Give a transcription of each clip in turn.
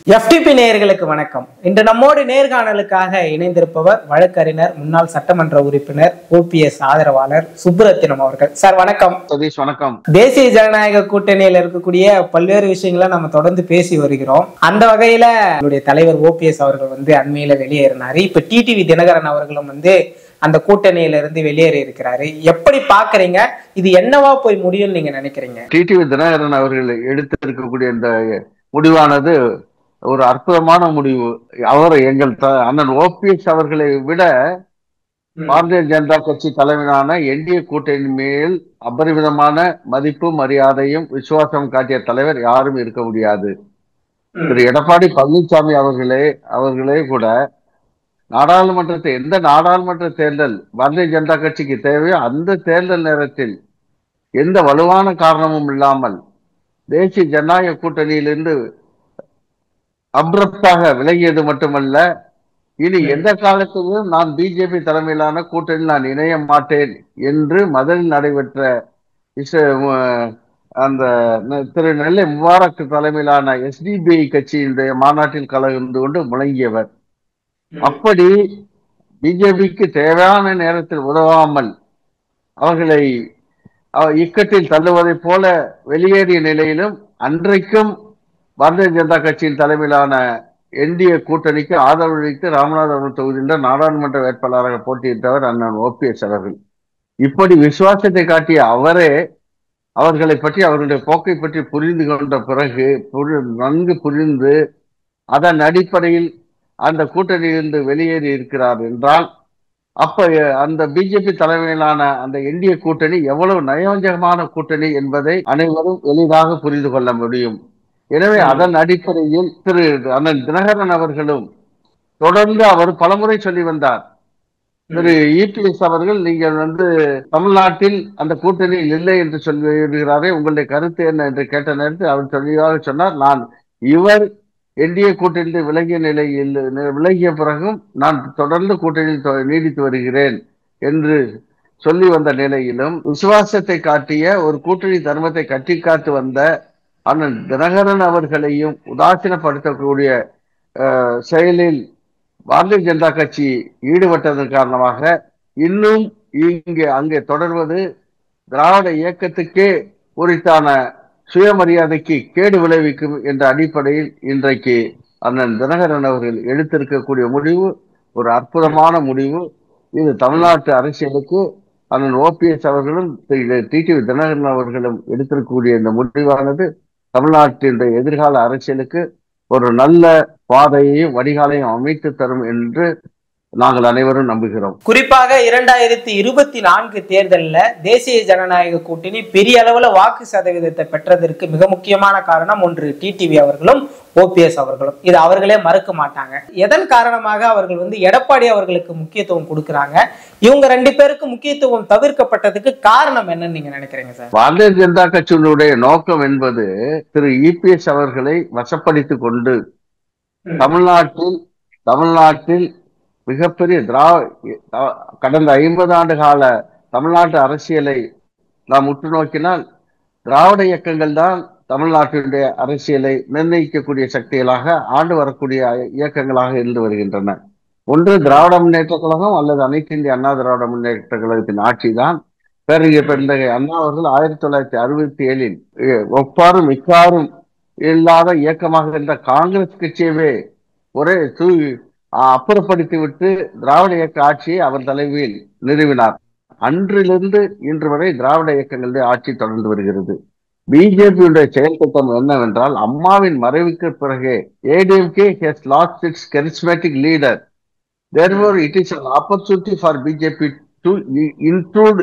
FTP நேயர்களுக்கு வணக்கம். இன்று நம்மோடு நேர்காணலுக்காக இணைந்திருப்பவர் வழக்கறிஞர், முன்னாள் சட்டமன்ற உறுப்பினர், ஓபிஎஸ் ஆதரவாளர் சுப்புரத்தினம் அவர்கள். சார் வணக்கம். சதீஷ் வணக்கம். தேசிய ஜனநாயக கூட்டணியில் இருக்கக்கூடிய பல்வேறு விஷயங்களை நம்ம தொடர்ந்து பேசி வருகிறோம். அந்த வகையில நம்முடைய தலைவர் ஓபிஎஸ் அவர்கள் அண்மையில வெளியேறினாரு. இப்ப டிடிவி தினகரன் அவர்களும் அந்த கூட்டணியில இருந்து வெளியேறி இருக்கிறாரு. எப்படி பாக்குறீங்க? இது என்னவா போய் முடியும்னு நீங்க நினைக்கிறீங்க? டிடிவி தினகரன் அவர்கள் எடுத்திருக்கக்கூடிய இந்த முடிவானது ஒரு அற்புதமான முடிவு. அவர் எங்கள் அண்ணன் ஓபிஎஸ் அவர்களை விட பாரதிய ஜனதா கட்சி தலைமையிலான என்டிஏ கூட்டணி மேல் அபரிமிதமான மதிப்பு, மரியாதையும் விசுவாசம் காட்டிய தலைவர் யாரும் இருக்க முடியாது. திரு எடப்பாடி பழனிசாமி அவர்களே கூட நாடாளுமன்றத்தை, எந்த நாடாளுமன்ற தேர்தல் பாரதிய ஜனதா கட்சிக்கு தேவையோ அந்த தேர்தல் நேரத்தில் எந்த வலுவான காரணமும் இல்லாமல் தேசிய ஜனநாயக கூட்டணியிலிருந்து அப்ரப்டாக விலகியது மட்டுமல்ல, இனி எந்த காலத்திலும் நான் பிஜேபி தலைமையிலான கூட்டணியில் நான் இணைய மாட்டேன் என்று மதுரையில் நடைபெற்ற அந்த திரு நெல்லை முபாரக் தலைமையிலான எஸ்டிபிஐ கட்சியினுடைய மாநாட்டில் கலந்து கொண்டு முழங்கியவர். அப்படி பிஜேபிக்கு தேவையான நேரத்தில் உதவாமல் அவர்களை இக்கட்டில் தள்ளுவதை போல வெளியேறிய நிலையிலும் அன்றைக்கும் பாரதிய ஜனதா கட்சியின் தலைமையிலான என்டிஏ கூட்டணிக்கு ஆதரவளித்து ராமநாதபுரம் தொகுதியில் நாடாளுமன்ற வேட்பாளராக போட்டியிட்டவர் அண்ணன் ஓபிஎஸ் அவர்கள். இப்படி விசுவாசத்தை காட்டிய அவரே அவர்களை பற்றி, அவர்களுடைய போக்கை பற்றி புரிந்து கொண்ட பிறகு, நன்கு புரிந்து அதன் அடிப்படையில் அந்த கூட்டணியிலிருந்து வெளியேறி இருக்கிறார் என்றால், அப்ப அந்த பிஜேபி தலைமையிலான அந்த என்டிஏ கூட்டணி எவ்வளவு நயவஞ்சகமான கூட்டணி என்பதை அனைவரும் எளிதாக புரிந்து கொள்ள முடியும். எனவே அதன் அடிப்படையில் திரு அண்ணன் தினகரன் அவர்களும் தொடர்ந்து அவர் பலமுறை சொல்லி வந்தார். திரு இபிஎஸ் அவர்கள் நீங்கள் தமிழ்நாட்டில் அந்த கூட்டணியில் இல்லை என்று சொல்லுகிறாரே, உங்களுடைய கருத்து என்ன என்று கேட்ட நேரத்தில் அவர் தெளிவாக சொன்னார், நான் இவர் என்டிஏ கூட்டணியில் விலகிய பிறகும் நான் தொடர்ந்து கூட்டணியில் நீடித்து வருகிறேன் என்று சொல்லி வந்த நிலையிலும் விசுவாசத்தை காட்டிய ஒரு கூட்டணி தர்மத்தை கட்டி காத்து வந்த அண்ணன் தினகரன் அவர்களையும் உதாசீனப்படுத்தக்கூடிய செயலில் பாரதிய ஜனதா கட்சி ஈடுபட்டதன் காரணமாக இன்னும் அங்கே தொடர்வது திராவிட இயக்கத்துக்கே உரித்தான சுயமரியாதைக்கு கேடு விளைவிக்கும் என்ற அடிப்படையில் இன்றைக்கு அண்ணன் தினகரன் அவர்கள் எடுத்திருக்கக்கூடிய முடிவு ஒரு அற்புதமான முடிவு. இது தமிழ்நாட்டு அரசியலுக்கு அண்ணன் ஓபிஎஸ் அவர்களும் டிடிவி தினகரன் அவர்களும் எடுத்திருக்கக்கூடிய இந்த முடிவானது தமிழ்நாட்டின் எதிர்கால அரசியலுக்கு ஒரு நல்ல பாதையையும் வடிகாலையும் அமைத்து தரும் என்று நாங்கள் அனைவரும் நம்புகிறோம். குறிப்பாக 2024 தேர்தலில் தேசிய ஜனநாயக கூட்டணி பெரிய அளவுல வாக்கு சதவீதத்தை பெற்றதற்கு மிக முக்கியமான காரணம் ஒன்று டிடிவி அவர்களும் ஓபிஎஸ் அவர்களும். இது அவர்களே மறுக்க மாட்டாங்க. எதன் காரணமாக அவர்கள் எடப்பாடி அவர்களுக்கு முக்கியத்துவம் கொடுக்கிறாங்க? இவங்க ரெண்டு பேருக்கு முக்கியத்துவம் தவிர்க்கப்பட்டதுக்கு காரணம் என்னன்னு நீங்க நினைக்கிறீங்க சார்? பாரதிய ஜனதா கட்சியினுடைய நோக்கம் என்பது திரு இபிஎஸ் அவர்களை வசப்படுத்திக் கொண்டு தமிழ்நாட்டில் மிகப்பெரிய கடந்த 50 ஆண்டு கால தமிழ்நாட்டு அரசியலை நாம் உற்று நோக்கினால் திராவிட இயக்கங்கள் தான் தமிழ்நாட்டினுடைய அரசியலை நிர்ணயிக்கக்கூடிய சக்திகளாக ஆண்டு வரக்கூடிய இயக்கங்களாக இருந்து வருகின்றன. ஒன்று திராவிட முன்னேற்ற கழகம் அல்லது அனைத்து இந்திய அண்ணா திராவிட முன்னேற்ற கழகத்தின் ஆட்சி தான். பெருந்தகை அண்ணா அவர்கள் 1967 ஒப்பாரும் மிக்காரும் இல்லாத இயக்கமாக இருந்த காங்கிரஸ் கட்சியவே ஒரே அப்புறப்படுத்தி விட்டு திராவிட இயக்க ஆட்சியை அவர் தலைமையில் நிறுவினார். அன்றிலிருந்து இன்று வரை திராவிட இயக்கங்களுடைய ஆட்சி தொடர்ந்து வருகிறது. பிஜேபியுடைய செயல் திட்டம் என்னவென்றால், அம்மாவின் மறைவுக்கு பிறகு ADMK has lost its charismatic leader. Therefore, it is an opportunity for BJP to intrude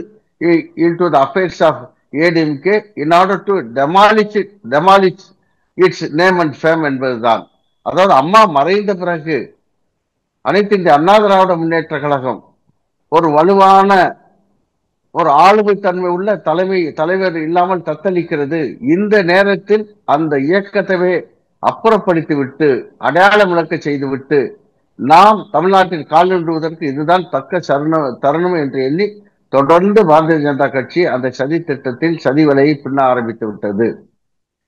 into the affairs of ADMK in order to demolish its name and fame என்பதுதான். அதாவது அம்மா மறைந்த பிறகு அனைத்து இந்திய அண்ணா திராவிட முன்னேற்ற கழகம் ஒரு வலுவான ஒரு ஆளுமை தன்மை உள்ள தலைவர் இல்லாமல் தத்தளிக்கிறது. இந்த நேரத்தில் அந்த இயக்கத்தைவே அப்புறப்படுத்தி விட்டு அடையாளம் இழக்க செய்துவிட்டு நாம் தமிழ்நாட்டில் காலிடுவதற்கு இதுதான் தக்க தருணம் என்று எண்ணி தொடர்ந்து பாரதிய ஜனதா கட்சி அந்த சதி திட்டத்தில் சதி வலையை பின்ன ஆரம்பித்து விட்டது.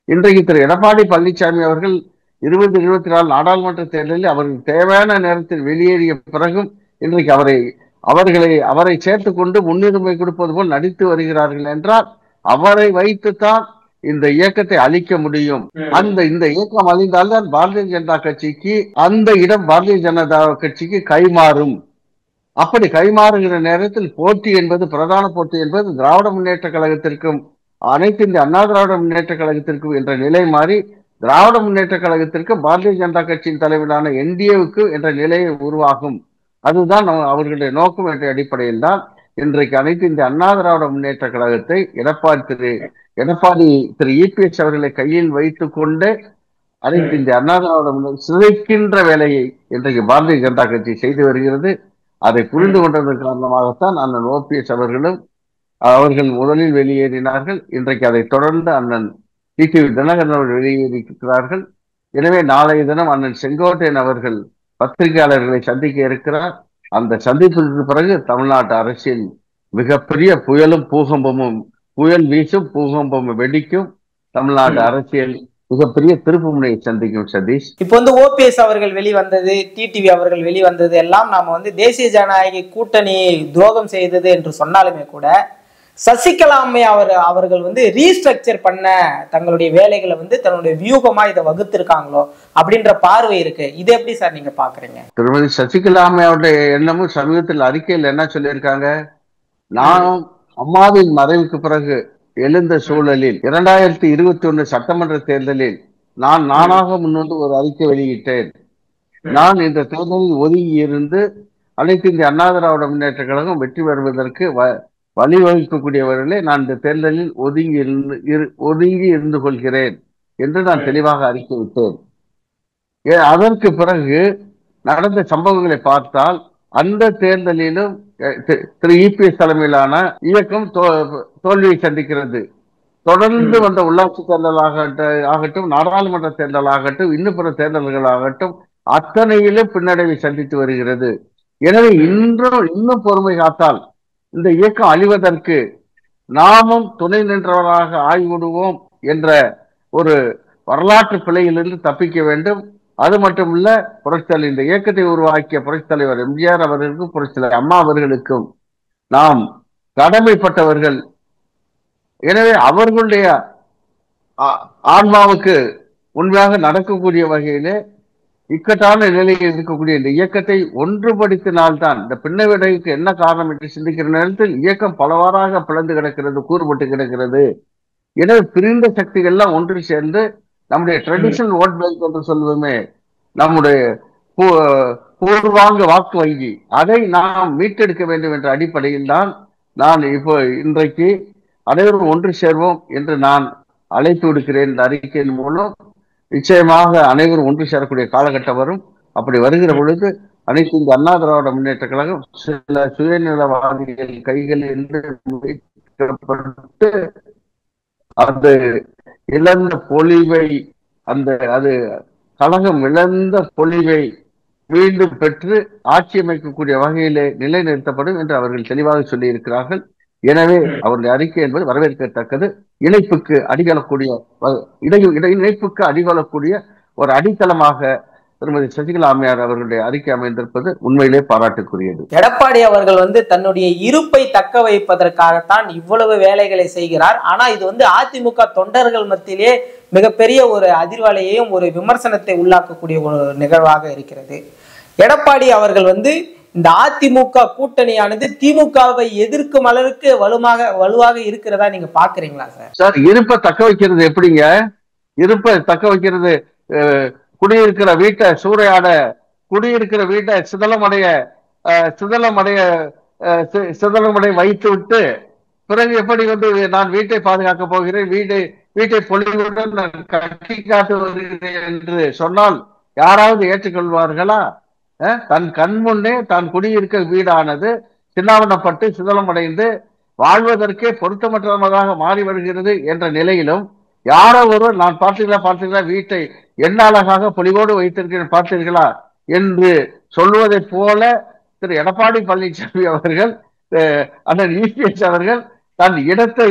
இன்றைக்கு திரு எடப்பாடி பழனிசாமி அவர்கள் 2024 நாடாளுமன்ற தேர்தலில் அவருக்கு தேவையான நேரத்தில் வெளியேறிய பிறகும் இன்றைக்கு அவரை சேர்த்துக் கொண்டு முன்னுரிமை கொடுப்பது போல் நடித்து வருகிறார்கள் என்றால் அவரை வைத்துத்தான் இந்த இயக்கத்தை அழிக்க முடியும். இந்த இயக்கம் அழிந்தால்தான் பாரதிய ஜனதா கட்சிக்கு அந்த இடம் பாரதிய ஜனதா கட்சிக்கு கைமாறும். அப்படி கைமாறுகிற நேரத்தில் போட்டி என்பது, பிரதான போட்டி என்பது திராவிட முன்னேற்ற கழகத்திற்கும் அனைத்து இந்திய அண்ணா திராவிட முன்னேற்ற கழகத்திற்கும் என்ற நிலை மாறி திராவிட முன்னேற்ற கழகத்திற்கு பாரதிய ஜனதா கட்சியின் தலைவரான என்டிஏவுக்கு என்ற நிலையை உருவாகும். அதுதான் அவர்களுடைய நோக்கம் என்ற அடிப்படையில் தான் இன்றைக்கு அனைத்து இந்திய அண்ணா திராவிட முன்னேற்ற கழகத்தை எடப்பாடி திரு இபிஎஸ் அவர்களை கையில் வைத்துக் கொண்டு அனைத்து இந்திய அண்ணா திராவிட சிதைக்கின்ற வேலையை இன்றைக்கு பாரதிய ஜனதா கட்சி செய்து வருகிறது. அதை புரிந்து கொண்டதன் காரணமாகத்தான் அண்ணன் ஓபிஎஸ் அவர்கள் முதலில் வெளியேறினார்கள். இன்றைக்கு அதை தொடர்ந்து அண்ணன் டிடிவி தினகரன் அவர்கள் வெளியேறியிருக்கிறார்கள். எனவே நாளைய தினம் அண்ணன் செங்கோட்டையன் அவர்கள் பத்திரிகையாளர்களை சந்திக்க இருக்கிறார். அந்த சந்திப்பிற்கு பிறகு தமிழ்நாட்டு அரசியல் மிகப்பெரிய புயலும் பூகம்பமும், புயல் வீசும் பூகம்பமும் வெடிக்கும். தமிழ்நாட்டு அரசியல் மிகப்பெரிய திருப்பு முனையை சந்திக்கும். சதீஷ், இப்போ ஓபிஎஸ் அவர்கள் வெளிவந்தது, டிடிவி அவர்கள் வெளிவந்தது எல்லாம் நாம தேசிய ஜனநாயக கூட்டணி துரோகம் செய்தது என்று சொன்னாலுமே கூட சசிகலா அம்மை அவர்கள் ரீஸ்ட்ரக்சர் பண்ண தங்களுடைய வேலைகளை தன்னுடைய வியூகமா இதை வகுத்திருக்காங்களோ அப்படின்ற பார்வை இருக்கு. இது எப்படி சார் நீங்க பாக்குறீங்க? திருமதி சசிகலா அம்மையோடைய எண்ணமும் சமீபத்தில் அறிக்கையில் என்ன சொல்லியிருக்காங்க, நானும் அம்மாவின் மறைவுக்கு பிறகு எழுந்த சூழலில் 2021 சட்டமன்ற தேர்தலில் நானாக முன்வந்து ஒரு அறிக்கை வெளியிட்டேன். நான் இந்த தேர்தலில் ஒதுங்கி இருந்து அனைத்து இந்திய அண்ணா திராவிட முன்னேற்ற கழகம் வெற்றி பெறுவதற்கு வழிவகுக்கக்கூடியவர்களே நான் இந்த தேர்தலில் ஒதுங்கி இருந்து கொள்கிறேன் என்று நான் தெளிவாக அறிக்கை விட்டேன். அதற்கு பிறகு நடந்த சம்பவங்களை பார்த்தால் அந்த தேர்தலிலும் திரு இபிஎஸ் தலைமையிலான இயக்கம் தோல்வியை சந்திக்கிறது. தொடர்ந்து வந்த உள்ளாட்சி தேர்தலாகட்டும், நாடாளுமன்ற தேர்தலாகட்டும், இன்னும் பிற தேர்தல்களாகட்டும் அத்தனையிலும் பின்னடைவை சந்தித்து வருகிறது. எனவே இன்னும் பொறுமை காத்தால் இந்த இயக்கம் அழிவதற்கு நாமும் துணை நின்றவராக ஆய்விடுவோம் என்ற ஒரு வரலாற்று பிழையிலிருந்து தப்பிக்க வேண்டும். அது மட்டுமல்ல, இந்த இயக்கத்தை உருவாக்கிய புரட்சித் தலைவர் எம்ஜிஆர் அவர்களுக்கும் புரட்சித் அம்மா அவர்களுக்கும் நாம் கடமைப்பட்டவர்கள். எனவே அவர்களுடைய ஆன்மாவுக்கு உண்மையாக நடக்கக்கூடிய வகையிலே இக்கட்டான நிலையில் இருக்கக்கூடிய இந்த இயக்கத்தை ஒன்றுபடுத்தினால்தான், இந்த பின்னடைவுக்கு என்ன காரணம் என்று சிந்திக்கிற நேரத்தில் இயக்கம் பலவாறாக பிளந்து கிடக்கிறது, கூறுபட்டு கிடக்கிறது. எனவே பிரிந்த சக்திகள்லாம் ஒன்று சேர்ந்து நம்முடைய ட்ரெடிஷனல் ஓட் பேங்க் என்று சொல்லுவோமே, நம்முடைய பூர்வாங்க வாக்கு வங்கி, அதை நாம் மீட்டெடுக்க வேண்டும் என்ற அடிப்படையில் தான் நான் இன்றைக்கு அனைவரும் ஒன்று சேர்வோம் என்று நான் அழைப்பு விடுக்கிறேன். இந்த அறிக்கையின் மூலம் நிச்சயமாக அனைவரும் ஒன்று சேரக்கூடிய காலகட்டம் வரும். அப்படி வருகிற பொழுது அனைத்து இந்த அண்ணா திராவிட முன்னேற்ற கழகம் சில சுயநலவாதிகள் கைகளில் மீட்கப்பட்டு அது இழந்த பொலிவை, அது கழகம் இழந்த பொலிவை மீண்டும் பெற்று ஆட்சி அமைக்கக்கூடிய வகையிலே நிலைநிறுத்தப்படும் என்று அவர்கள் தெளிவாக சொல்லி இருக்கிறார்கள். எனவே அவருடைய அறிக்கை என்பது வரவேற்கத்தக்கது. இணைப்புக்கு அடிகொள்ளக்கூடிய ஒரு அடித்தளமாக திருமதி சசிகலா அம்மையார் அவர்களுடைய அறிக்கை அமைந்திருப்பது உண்மையிலே பாராட்டுக்குரியது. எடப்பாடி அவர்கள் தன்னுடைய இருப்பை தக்க வைப்பதற்காகத்தான் இவ்வளவு வேலைகளை செய்கிறார். ஆனா இது அதிமுக தொண்டர்கள் மத்தியிலே மிகப்பெரிய ஒரு அதிர்வலையையும் ஒரு விமர்சனத்தை உள்ளாக்கக்கூடிய ஒரு நிகழ்வாக இருக்கிறது. எடப்பாடி அவர்கள் இந்த அதிமுக கூட்டணியானது திமுகவை எதிர்க்கும் அளவுக்கு வலுவாக இருக்கிறதா நீங்க பாக்குறீங்களா சார்? சார், இருப்பை தக்க வைக்கிறது எப்படிங்க? இருப்பை தக்க வைக்கிறது குடியிருக்கிற வீட்டை சூறையாட, குடியிருக்கிற வீட்டை சிதலமடைய வைத்து விட்டு பிறகு எப்படி நான் வீட்டை பாதுகாக்க போகிறேன், வீட்டை பொலிவுடன் கட்டி காட்டு வருகிறேன் என்று சொன்னால் யாராவது ஏற்றுக்கொள்வார்களா? தன் கண் முன்னே தான் குடியிருக்க வீடானது சின்னாவனப்பட்டு சிதலமடைந்து வாழ்வதற்கே பொருத்தமற்றதாக மாறி வருகிறது என்ற நிலையிலும் யாரோ ஒருவர் நான் பார்த்தீர்களா வீட்டை என்ன அழகாக பொலிவோடு வைத்திருக்கிறேன் பார்த்தீர்களா என்று சொல்வதை போல திரு எடப்பாடி பழனிசாமி அவர்கள், அண்ணன் இபிஎஸ் அவர்கள் தன் இடத்தை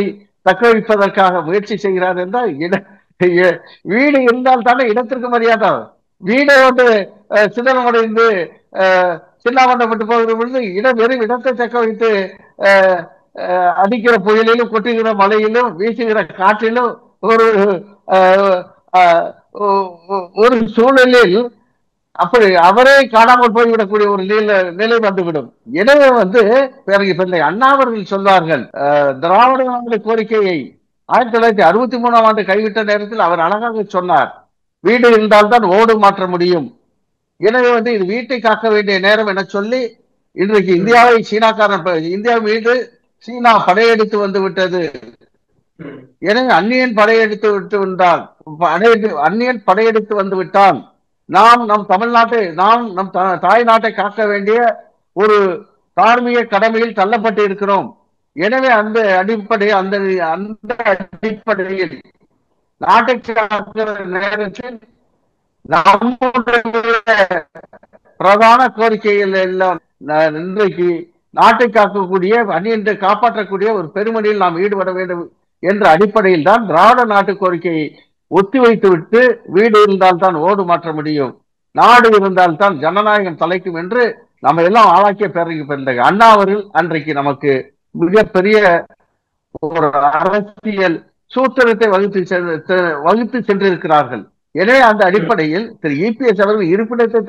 தக்க வைப்பதற்காக முயற்சி செய்கிறார் என்றால் வீடு இருந்தால் தானே இடத்திற்கு மரியாதை. வீடை வந்து சிதலமடைந்து சின்னாமண்டப்பட்டு போகிற பொழுது வெறும் இடத்தை தக்க வைத்து அடிக்கிற புயலிலும் கொட்டுகிற மழையிலும் வீசுகிற காற்றிலும் ஒரு ஒரு சூழலில் அப்படி அவரே காணாமல் போய்விடக்கூடிய ஒரு நிலை வந்துவிடும். எனவே பிறகு அண்ணா அவர்கள் சொல்வார்கள், திராவிட மாடல் கோரிக்கையை 1963ஆம் ஆண்டு கைவிட்ட நேரத்தில் அவர் அழகாக சொன்னார், வீடு இருந்தால்தான் ஓடு மாற்ற முடியும். எனவே இது வீட்டை காக்க வேண்டிய நேரம் என சொல்லி இன்றைக்கு இந்தியா மீது சீனா படையெடுத்து வந்து விட்டது. எனவே அந்நியன் படையெடுத்து வந்து விட்டால் நாம் நம் தமிழ்நாட்டை நம் தாய் நாட்டை காக்க வேண்டிய ஒரு தார்மீக கடமையில் தள்ளப்பட்டு இருக்கிறோம். எனவே அந்த அடிப்படையில் நாட்டை காக்கிற நேரத்தில் நம்முடைய பிரதான கோரிக்கைகள் எல்லாம் இன்றைக்கு நாட்டை காக்கக்கூடிய அந்நியத்தை காப்பாற்றக்கூடிய ஒரு பெருமணியில் நாம் ஈடுபட வேண்டும் என்ற அடிப்படையில் தான் திராவிட நாட்டு கோரிக்கையை ஒத்திவைத்துவிட்டு வீடு இருந்தால் தான் ஓடு மாற்ற முடியும், நாடு இருந்தால் தான் ஜனநாயகம் தலைக்கும் என்று நம்ம எல்லாம் ஆளாக்கிய பிறகு அண்ணா அவர்கள் அன்றைக்கு நமக்கு மிகப்பெரிய ஒரு அரசியல் சூத்திரத்தை வகுத்து சென்றிருக்கிறார்கள். எனவே அந்த அடிப்படையில் திரு இபிஎஸ் அவர்கள் இருப்பிடத்தை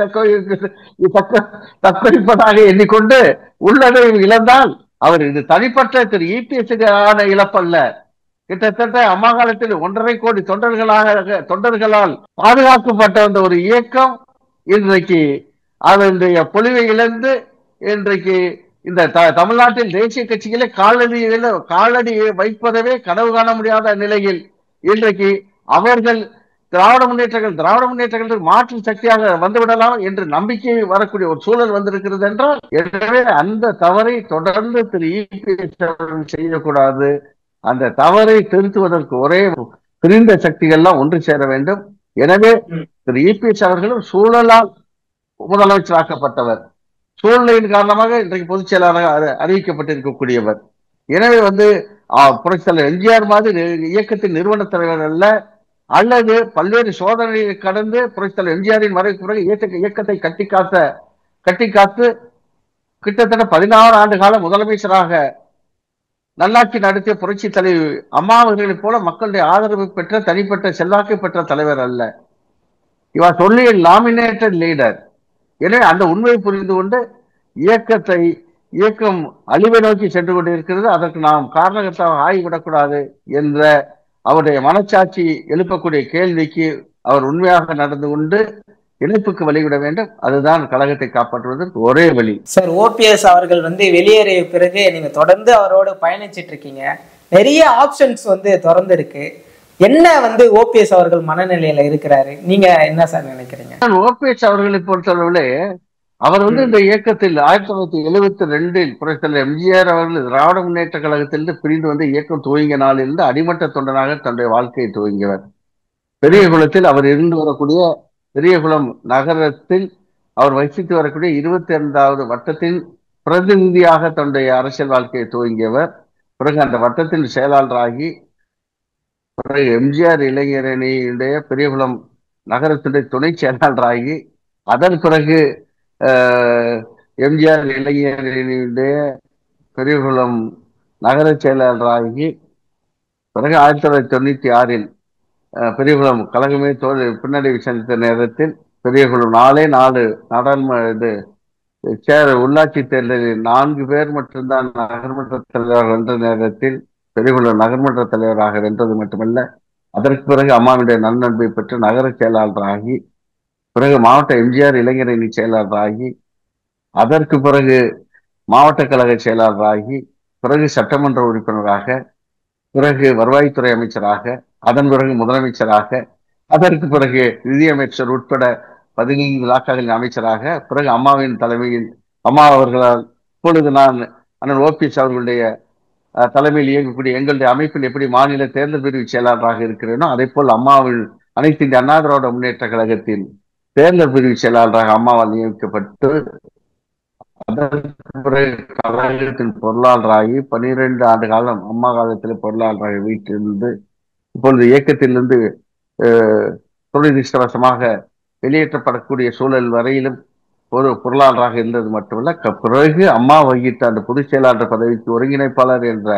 தக்கவைப்பதாக எண்ணிக்கொண்டு உள்ளதை இழந்தால் அவர் இது தனிப்பட்ட திரு இபிஎஸ்ஆன இழப்பல்ல. கிட்டத்தட்ட அம்மா காலத்தில் 1.5 கோடி தொண்டர்களால் பாதுகாக்கப்பட்ட அந்த ஒரு இயக்கம் இன்றைக்கு அதனுடைய பொலிவை இழந்து இன்றைக்கு இந்த தமிழ்நாட்டில் தேசிய கட்சிகளே காலடி வைப்பதவே கனவு காண முடியாத நிலையில் இன்றைக்கு அவர்கள் திராவிட முன்னேற்றங்கள் மாற்று சக்தியாக வந்துவிடலாம் என்று நம்பிக்கை வரக்கூடிய ஒரு சூழல் வந்திருக்கிறது என்றால், எனவே அந்த தவறை தொடர்ந்து திரு இபிஎஸ் அவர்கள் செய்யக்கூடாது. அந்த தவறை திருத்துவதற்கு ஒரே பிரிந்த சக்திகள்லாம் ஒன்று சேர வேண்டும். எனவே திரு இபிஎஸ் அவர்களும் சூழலால் முதலமைச்சராக்கப்பட்டவர், சூழ்நிலையின் காரணமாக இன்றைக்கு பொதுச் செயலாளராக அறிவிக்கப்பட்டிருக்கக்கூடியவர். எனவே புரட்சித் தலைவர் எம்ஜிஆர் மாதிரி இயக்கத்தின் நிறுவன தலைவர் அல்லது பல்வேறு சோதனைகளை கடந்து புரட்சித் தலைவர் எம்ஜிஆரின் மறைவுக்கு பிறகு இயக்கத்தை கட்டி காத்து கிட்டத்தட்ட 16 ஆண்டு கால முதலமைச்சராக நல்லாட்சி நடத்திய புரட்சி தலைவர் அம்மா அவர்களைப் போல மக்களுடைய ஆதரவு பெற்ற தனிப்பட்ட செல்வாக்கை பெற்ற தலைவர் அல்ல. இவர் சொல்லி நாமினேட்டட் லீடர். எனவே அந்த உண்மையை புரிந்து கொண்டு இயக்கம் அழிவை நோக்கி சென்று கொண்டிருக்கிறது, அதற்கு நாம் காரணகர்த்தாக ஆகிவிடக்கூடாது என்ற அவருடைய மனச்சாட்சி எழுப்பக்கூடிய கேள்விக்கு அவர் உண்மையாக நடந்து கொண்டு இணைப்புக்கு வழிவிட வேண்டும். அதுதான் கழகத்தை காப்பாற்றுவதற்கு ஒரே வழி. சார், ஓபிஎஸ் அவர்கள் வெளியேறிய பிறகு நீங்க தொடர்ந்து அவரோடு பயணிச்சிட்டு இருக்கீங்க, நிறைய ஆப்ஷன்ஸ் திறந்து இருக்கு. என்ன ஓபிஎஸ் அவர்கள் மனநிலையில இருக்கிறாரு, நீங்க என்ன சார் நினைக்கிறீங்க? ஓபிஎஸ் அவர்களை பொறுத்தளவுலே அவர் இந்த இயக்கத்தில் 1972 புரட்சித் தலைவர் எம்ஜிஆர் அவர்கள் திராவிட முன்னேற்ற கழகத்திலிருந்து பிரிந்து இயக்கம் துவங்கிய நாளிலிருந்து அடிமட்ட தொண்டனாக தன்னுடைய வாழ்க்கையை துவங்கியவர். பெரியகுளத்தில் அவர் இருந்து வரக்கூடிய பெரியகுளம் நகரத்தில் அவர் வசித்து வரக்கூடிய 25வது வட்டத்தின் பிரதிநிதியாக தன்னுடைய அரசியல் வாழ்க்கையை துவங்கியவர். பிறகு அந்த வட்டத்தின் செயலாளராகி பிறகு எம்ஜிஆர் இளைஞரணியுடைய பெரியகுளம் நகரத்துடைய துணை செயலாளராகி அதன் பிறகு எம்ஜிஆர் இளைஞரணியுடைய பெரியகுளம் நகர செயலாளராகி பிறகு 1996 பெரியகுளம் கழகமே பின்னடைவு சந்தித்த நேரத்தில் பெரியகுளம் 4 உள்ளாட்சி தேர்தலில் 4 பேர் மட்டும்தான் நகர்மன்ற தலைவர் வென்ற நேரத்தில் பெரியகுளம் நகர்மன்ற தலைவராக வென்றது மட்டுமல்ல, அதற்கு பிறகு அம்மாவுடைய நன்னன்பை பெற்று நகர செயலாளராகி பிறகு மாவட்ட எம்ஜிஆர் இளைஞரணி செயலாளராகி அதற்கு பிறகு மாவட்ட கழக செயலாளராகி பிறகு சட்டமன்ற உறுப்பினராக பிறகு வருவாய்த்துறை அமைச்சராக அதன் பிறகு முதலமைச்சராக அதற்கு பிறகு நிதியமைச்சர் உட்பட 15 இலாக்காக்களின் அமைச்சராக பிறகு அம்மாவின் தலைமையில் அம்மா அவர்களால் இப்பொழுது நான் அண்ணன் ஓபிஎஸ் அவர்களுடைய தலைமையில் இயங்கக்கூடிய எங்களுடைய அமைப்பில் எப்படி மாநில தேர்தல் பிரிவு செயலாளராக இருக்கிறேனோ அதே போல் அம்மாவில் அனைத்து இந்திய அண்ணா திராவிட முன்னேற்ற கழகத்தின் தேர்தல் பிரிவு செயலாளராக அம்மாவால் நியமிக்கப்பட்டு அதற்கு பிறகு கழகத்தின் பொருளாளராகி 12 ஆண்டு காலம் அம்மா காலத்தில் பொருளாளராக வீட்டிலிருந்து இப்பொழுது இயக்கத்திலிருந்து துரதிருஷ்டவசமாக வெளியேற்றப்படக்கூடிய சூழல் வரையிலும் ஒரு பொருளாளராக இருந்தது மட்டுமல்ல, பிறகு அம்மா வகித்த அந்த பொதுச் செயலாளர் பதவிக்கு ஒருங்கிணைப்பாளர் என்ற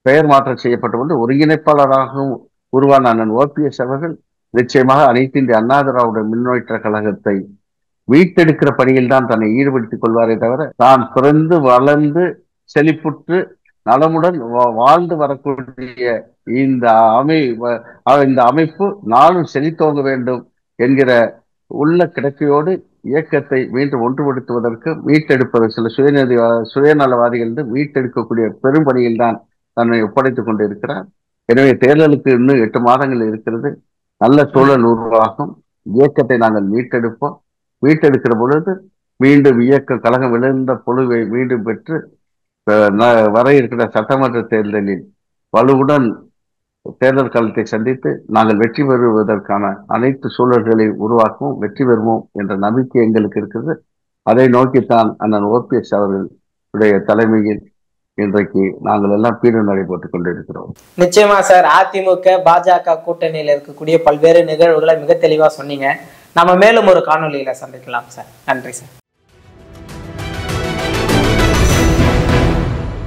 பெயர் மாற்றம் செய்யப்பட்ட போது ஒருங்கிணைப்பாளராகவும் உருவான அண்ணன் ஓபிஎஸ் அவர்கள் நிச்சயமாக அனைத்து இந்திய அண்ணா திராவிட முன்னேற்ற கழகத்தை மீட்டெடுக்கிற பணியில் தான் தன்னை ஈடுபடுத்திக் கொள்வாரே தவிர, தான் பிறந்து வளர்ந்து செழிப்புற்று நலமுடன் வாழ்ந்து வரக்கூடிய இந்த இந்த அமைப்பு நாளும் செழித்தோங்க வேண்டும் என்கிற உள்ள கிடக்கையோடு இயக்கத்தை மீண்டும் ஒன்றுபடுத்துவதற்கு மீட்டெடுப்பது சில சுயநலவாதிகள் மீட்டெடுக்கக்கூடிய பெரும்பணியில் தான் தன்னை ஒப்படைத்துக் கொண்டு இருக்கிறார். எனவே தேர்தலுக்கு இன்னும் 8 மாதங்கள் இருக்கிறது. நல்ல சூழல் உருவாகும். இயக்கத்தை நாங்கள் மீட்டெடுப்போம். மீட்டெடுக்கிற பொழுது மீண்டும் இயக்க கழகம் விழுந்த பொழுவை மீண்டும் பெற்று வர இருக்கிற சட்டமன்ற தேர்தலில் வலுவுடன் தேர்தல் காலத்தை சந்தித்து நாங்கள் வெற்றி பெறுவதற்கான அனைத்து சூழல்களை உருவாக்குவோம், வெற்றி பெறுவோம் என்ற நம்பிக்கை எங்களுக்கு இருக்கிறது. அதை நோக்கித்தான் அண்ணன் ஓபிஎஸ் அவர்களுடைய தலைமையில் இன்றைக்கு நாங்கள் எல்லாம் பீடு நடைபெற்றுக் கொண்டிருக்கிறோம். நிச்சயமா சார், அதிமுக பாஜக கூட்டணியில் இருக்கக்கூடிய பல்வேறு நிகழ்வுகளை மிக தெளிவா சொன்னீங்க. நம்ம மேலும் ஒரு காணொலியில சந்திக்கலாம் சார். நன்றி சார்.